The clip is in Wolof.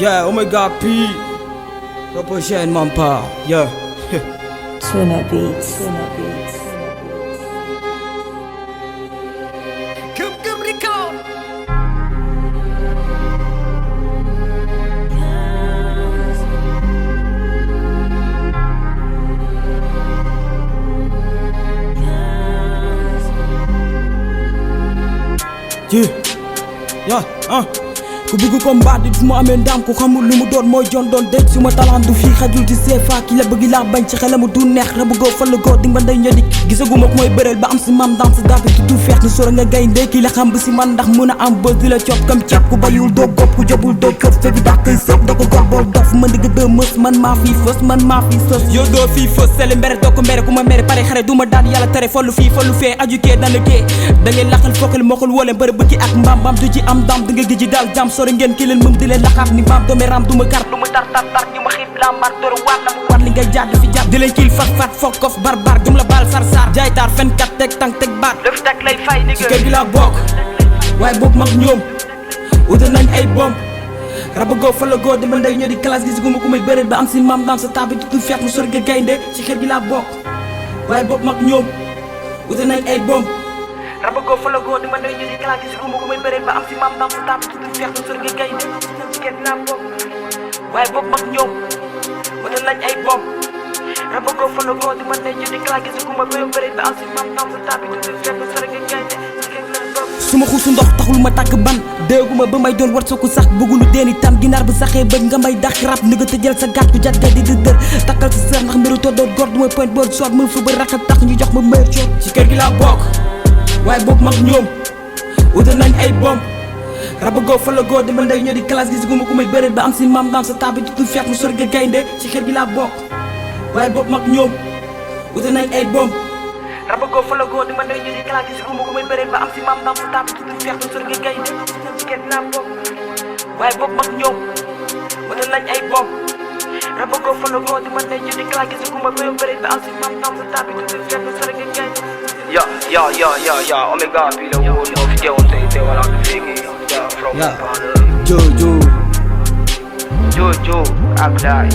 Yeah, Omega P. Represent Mampa. Yeah. Tuna Beats. Come record. Yeah. Ku bëgg combat di fu mu amee ndam ku xamul lu mu doon mooy jon doon dëj suma talent du fii xajul ci CFA ki la bëgg laa bañ ci xelamu du neex ra bëggoo fa la góor di nga ndey ñodi gisaguma ku mooy bëreel ba am si mam dam sa dabi tudd feex ni sora nga gaynde ki la xam ba si man ndax mën a am bës di la cop comme ceeb ku bayul doo gopp ku jobul doo cop fe bi dàkkay sëb da ko gor boo dof man digg dë mës man maa fii fës man maa fii sës yow doo fii fës sele mbere doo ko mbere ku ma mere pare xare du ma daan yàlla tere follu fii follu fee aju kee dana kee da ngay laqal fokkali moxal wole mbër bëkki ak mbaam du ci am dam da nga gëji daal jam sori ngeen ki leen di leen laxaat ni maam doome ram du ma kar du ma tar ñu ma xiif la mar door waat na mu war li ngay jàdd fi jàdd di leen kiil fat fokkof barbar jum la baal sar jaay taar fen kat teg tànk teg baat daf teg lay fay ni kër gi laa bokk waaye boobu mag ñoom wutal nañ ay bomb raba goo fa la goo di ma ndey ñoo di classe gis guma ku may bëre ba am si maam dam sa tabi tudd feex mu sori nga gaynde ci kër gi laa bokk waaye boobu mag ñoom wutal nañ ay bomb raba goo fa la goo di ma ndey ñoo di classe gis guma ku may bëre ba am si maam dam sa tabi tudd feex mu sori nga gaynde kenn naa bokk waaye boobu mag ñoom wutal nañ ay bomb raba goo fa la goo di ma ndey ñoo di classe gis guma ku may bëre ba am si maam dam sa tabi tudd feex mu sori nga gaynde suma xuusu ndox taxul ma tàgg ban dégguma ba may doon war soo ko sax bëggulu deeni tam ginaar bu saxee bëgg nga may dax rab ni nga tëjal sa gàtt bu jat di dër takkal si sër ndax mbiru toddoor góor du mooy point boor soot mën fu ba raka tax ñu jox ma meilleur coot ci kër gi laa bokk waaye boobu mag ñoom wutal nañ ay bomb raba goo fa la goo di ma ndey ñoo di classe gis guma ku may bëre ba am si maam dam sa tabi tudd feex mu sori nga gaynde ci kër gi laa bokk waaye boobu mag ñoom wutal nañ ay bomb raba goo fa la goo di ma ndey ñoo di classe gis guma ku may bëre ba am si maam dam sa tabi tudd feex mu sori nga gaynde ci kër gi laa bokk waaye boobu mag ñoom wutal nañ ay bomb raba goo fa la goo di ma ndey ñoo di classe gis guma ku may bëre ba am si maam dam sa tabi tudd feex mu sori nga gaynde Yeah, Omega P la woon moo fi teewoon tey wala du fii from Jojo Jojo ak Laay